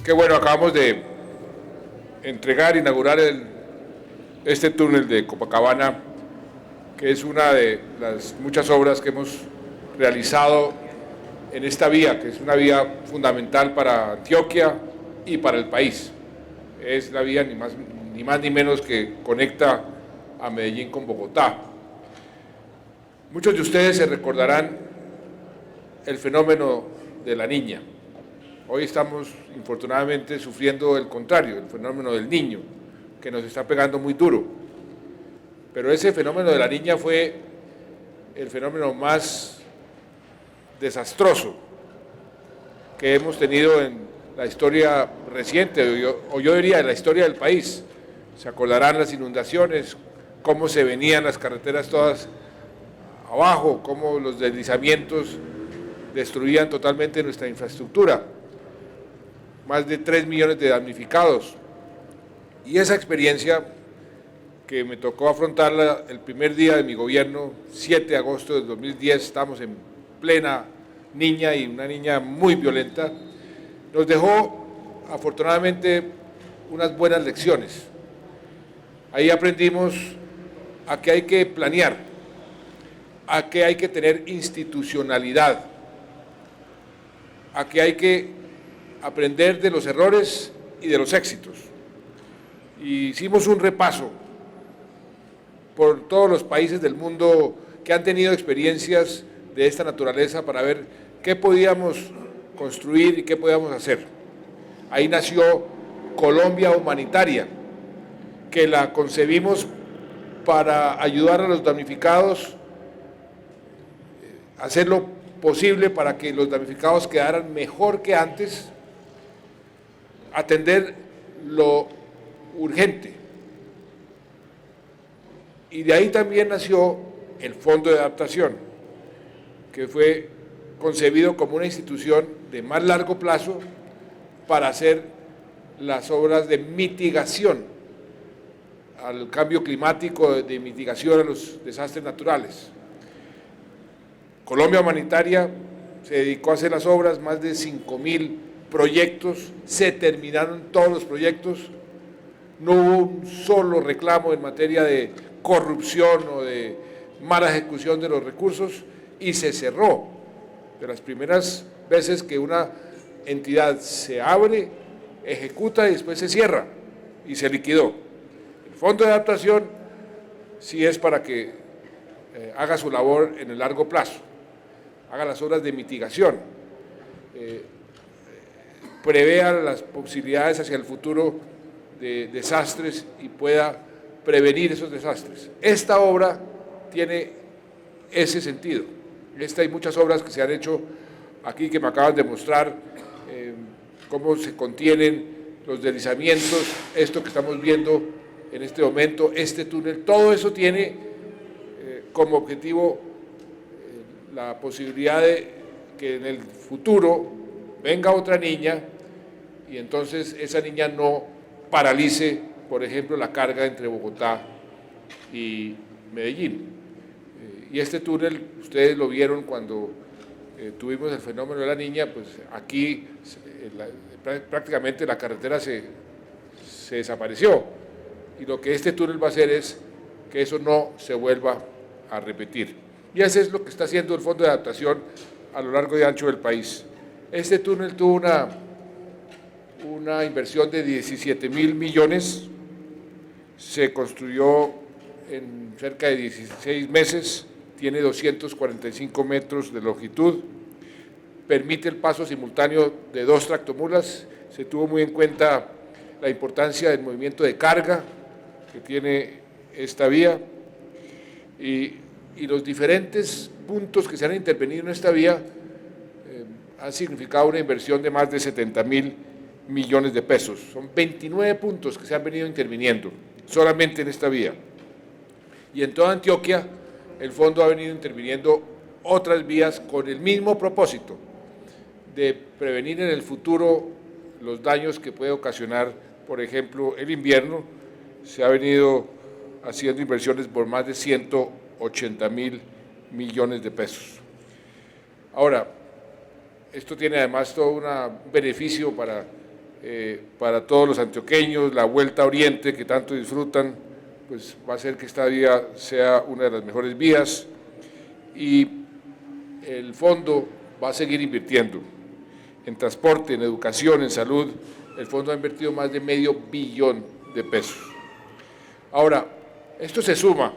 Qué bueno, acabamos de inaugurar este túnel de Copacabana, que es una de las muchas obras que hemos realizado en esta vía, que es una vía fundamental para Antioquia y para el país. Es la vía ni más ni menos que conecta a Medellín con Bogotá. Muchos de ustedes se recordarán el fenómeno de la Niña. Hoy estamos, infortunadamente, sufriendo el contrario, el fenómeno del Niño, que nos está pegando muy duro. Pero ese fenómeno de la Niña fue el fenómeno más desastroso que hemos tenido en la historia reciente, o yo diría en la historia del país. Se acordarán las inundaciones, cómo se venían las carreteras todas abajo, cómo los deslizamientos destruían totalmente nuestra infraestructura. Más de 3 millones de damnificados. Y esa experiencia que me tocó afrontarla el primer día de mi gobierno, 7 de agosto del 2010, estamos en plena Niña y una niña muy violenta, nos dejó afortunadamente unas buenas lecciones. Ahí aprendimos a que hay que planear, a que hay que tener institucionalidad, a que hay que aprender de los errores y de los éxitos. Y hicimos un repaso por todos los países del mundo que han tenido experiencias de esta naturaleza para ver qué podíamos construir y qué podíamos hacer. Ahí nació Colombia Humanitaria, que la concebimos para ayudar a los damnificados, hacer lo posible para que los damnificados quedaran mejor que antes, atender lo urgente. Y de ahí también nació el Fondo de Adaptación, que fue concebido como una institución de más largo plazo para hacer las obras de mitigación al cambio climático, de mitigación a los desastres naturales. Colombia Humanitaria se dedicó a hacer las obras, más de 5.000 proyectos, se terminaron todos los proyectos, no hubo un solo reclamo en materia de corrupción o de mala ejecución de los recursos y se cerró. De las primeras veces que una entidad se abre, ejecuta y después se cierra y se liquidó. El Fondo de Adaptación sí es para que haga su labor en el largo plazo, haga las obras de mitigación, prevea las posibilidades hacia el futuro de desastres y pueda prevenir esos desastres. Esta obra tiene ese sentido. Hay muchas obras que se han hecho aquí que me acaban de mostrar cómo se contienen los deslizamientos, esto que estamos viendo en este momento, este túnel, todo eso tiene como objetivo la posibilidad de que en el futuro venga otra niña y entonces esa niña no paralice, por ejemplo, la carga entre Bogotá y Medellín. Y este túnel, ustedes lo vieron cuando tuvimos el fenómeno de la Niña, pues aquí prácticamente la carretera se desapareció. Y lo que este túnel va a hacer es que eso no se vuelva a repetir. Y eso es lo que está haciendo el Fondo de Adaptación a lo largo y ancho del país. Este túnel tuvo una inversión de 17.000 millones, se construyó en cerca de 16 meses, tiene 245 metros de longitud, permite el paso simultáneo de 2 tractomulas, se tuvo muy en cuenta la importancia del movimiento de carga que tiene esta vía y los diferentes puntos que se han intervenido en esta vía han significado una inversión de más de 70.000 millones de pesos. Son 29 puntos que se han venido interviniendo solamente en esta vía. Y en toda Antioquia el fondo ha venido interviniendo otras vías con el mismo propósito de prevenir en el futuro los daños que puede ocasionar, por ejemplo, el invierno. Se ha venido haciendo inversiones por más de 111 80.000 millones de pesos. Ahora, esto tiene además todo un beneficio para todos los antioqueños, la Vuelta a Oriente que tanto disfrutan, pues va a hacer que esta vía sea una de las mejores vías, y el fondo va a seguir invirtiendo en transporte, en educación, en salud. El fondo ha invertido más de $500 millones de pesos. Ahora, esto se suma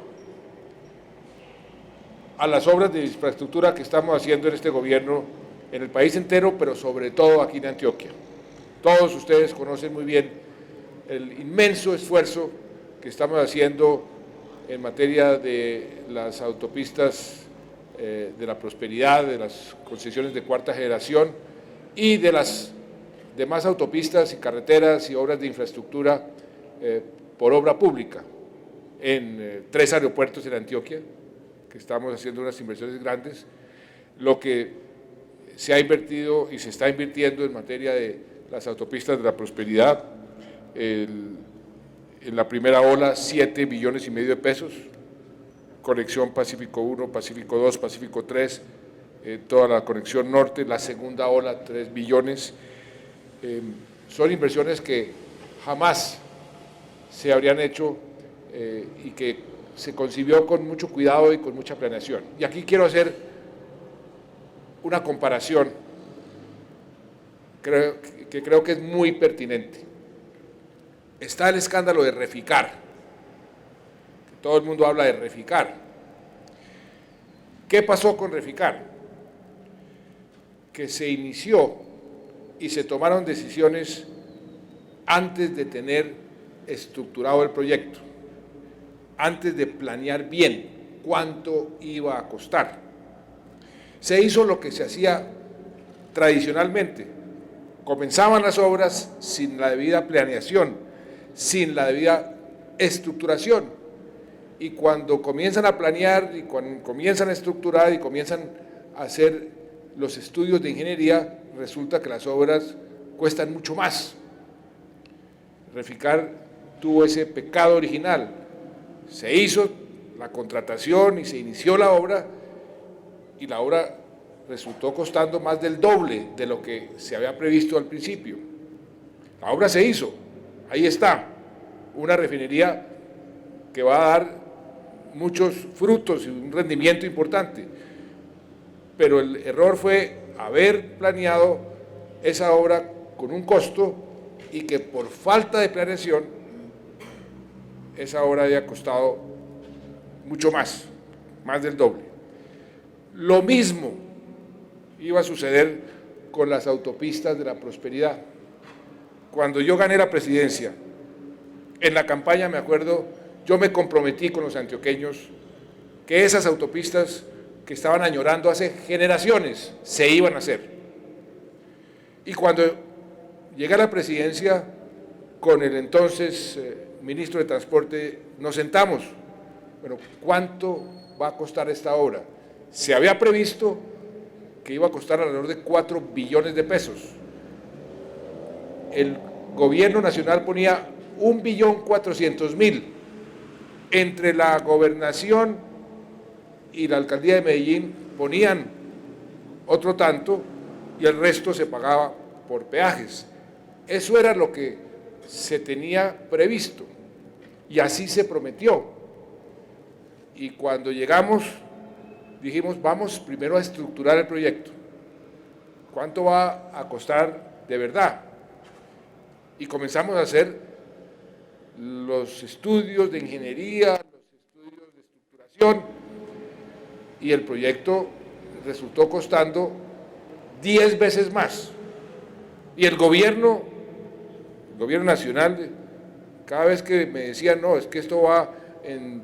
a las obras de infraestructura que estamos haciendo en este gobierno, en el país entero, pero sobre todo aquí en Antioquia. Todos ustedes conocen muy bien el inmenso esfuerzo que estamos haciendo en materia de las autopistas de la prosperidad, de las concesiones de cuarta generación y de las demás autopistas y carreteras y obras de infraestructura por obra pública en 3 aeropuertos en Antioquia, que estamos haciendo unas inversiones grandes, lo que se ha invertido y se está invirtiendo en materia de las autopistas de la prosperidad, en la primera ola $7,5 millones de pesos, conexión Pacífico 1, Pacífico 2, Pacífico 3, toda la conexión norte, la segunda ola $3 billones. Son inversiones que jamás se habrían hecho y que se concibió con mucho cuidado y con mucha planeación. Y aquí quiero hacer una comparación que creo que es muy pertinente. Está el escándalo de Reficar, que todo el mundo habla de Reficar. ¿Qué pasó con Reficar? Que se inició y se tomaron decisiones antes de tener estructurado el proyecto, antes de planear bien cuánto iba a costar. Se hizo lo que se hacía tradicionalmente. Comenzaban las obras sin la debida planeación, sin la debida estructuración, y cuando comienzan a planear y cuando comienzan a estructurar y comienzan a hacer los estudios de ingeniería, resulta que las obras cuestan mucho más. Reficar tuvo ese pecado original. Se hizo la contratación y se inició la obra, y la obra resultó costando más del doble de lo que se había previsto al principio. La obra se hizo, ahí está, una refinería que va a dar muchos frutos y un rendimiento importante, pero el error fue haber planeado esa obra con un costo y que por falta de planeación esa obra haya costado mucho más del doble. Lo mismo iba a suceder con las autopistas de la prosperidad. Cuando yo gané la presidencia, en la campaña, me acuerdo, yo me comprometí con los antioqueños que esas autopistas que estaban añorando hace generaciones se iban a hacer. Y cuando llegué a la presidencia, con el entonces ministro de Transporte, nos sentamos. Bueno, ¿cuánto va a costar esta obra? Se había previsto que iba a costar alrededor de $4 billones de pesos. El gobierno nacional ponía $1.400.000. Entre la gobernación y la alcaldía de Medellín ponían otro tanto y el resto se pagaba por peajes. Eso era lo que se tenía previsto y así se prometió. Y cuando llegamos, dijimos, vamos primero a estructurar el proyecto. ¿Cuánto va a costar de verdad? Y comenzamos a hacer los estudios de ingeniería, los estudios de estructuración, y el proyecto resultó costando 10 veces más. Y el gobierno nacional, cada vez que me decían, no, es que esto va en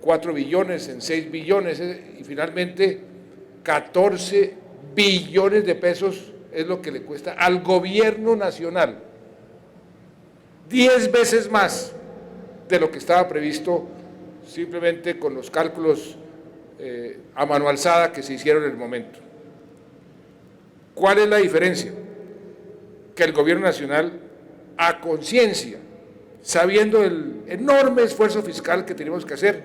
4 billones, en 6 billones, y finalmente 14 billones de pesos es lo que le cuesta al gobierno nacional. 10 veces más de lo que estaba previsto, simplemente con los cálculos a mano alzada que se hicieron en el momento. ¿Cuál es la diferencia? Que el gobierno nacional, a conciencia, sabiendo el enorme esfuerzo fiscal que tenemos que hacer,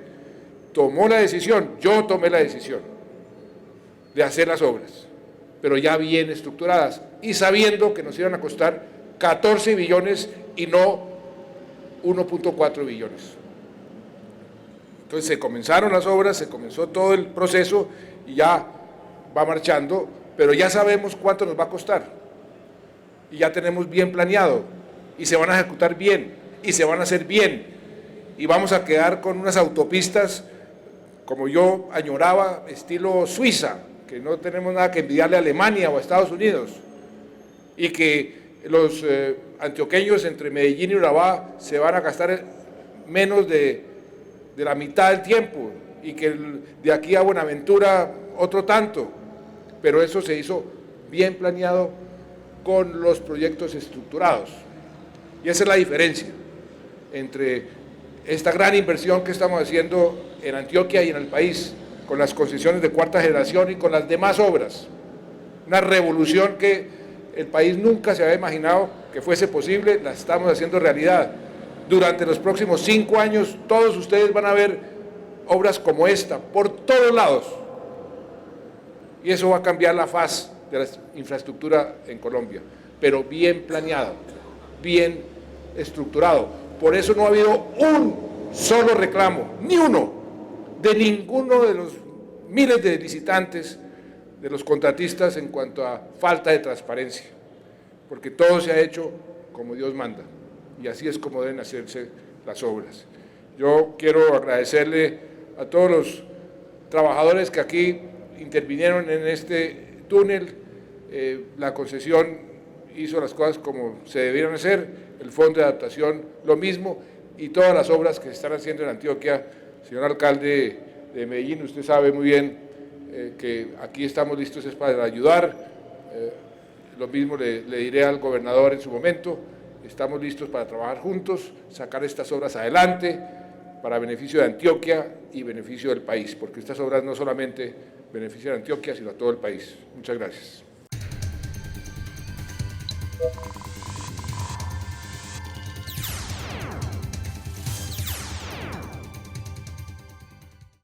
tomó la decisión, yo tomé la decisión de hacer las obras, pero ya bien estructuradas y sabiendo que nos iban a costar 14 billones y no 1.4 billones. Entonces se comenzaron las obras, se comenzó todo el proceso y ya va marchando, pero ya sabemos cuánto nos va a costar y ya tenemos bien planeado y se van a ejecutar bien y se van a hacer bien y vamos a quedar con unas autopistas como yo añoraba, estilo Suiza, que no tenemos nada que envidiarle a Alemania o a Estados Unidos, y que los antioqueños entre Medellín y Urabá se van a gastar menos de la mitad del tiempo, y que de aquí a Buenaventura otro tanto, pero eso se hizo bien planeado con los proyectos estructurados. Y esa es la diferencia entre esta gran inversión que estamos haciendo en Antioquia y en el país, con las concesiones de cuarta generación y con las demás obras. Una revolución que el país nunca se había imaginado que fuese posible, la estamos haciendo realidad. Durante los próximos 5 años, todos ustedes van a ver obras como esta, por todos lados. Y eso va a cambiar la faz de la infraestructura en Colombia, pero bien planeado, bien estructurado. Por eso no ha habido un solo reclamo, ni uno, de ninguno de los miles de licitantes, de los contratistas en cuanto a falta de transparencia, porque todo se ha hecho como Dios manda, y así es como deben hacerse las obras. Yo quiero agradecerle a todos los trabajadores que aquí intervinieron en este túnel. La concesión hizo las cosas como se debieron hacer, el Fondo de Adaptación lo mismo, y todas las obras que se están haciendo en Antioquia. Señor alcalde de Medellín, usted sabe muy bien que aquí estamos listos es para ayudar. Lo mismo le diré al gobernador en su momento, estamos listos para trabajar juntos, sacar estas obras adelante para beneficio de Antioquia y beneficio del país, porque estas obras no solamente benefician a Antioquia, sino a todo el país. Muchas gracias.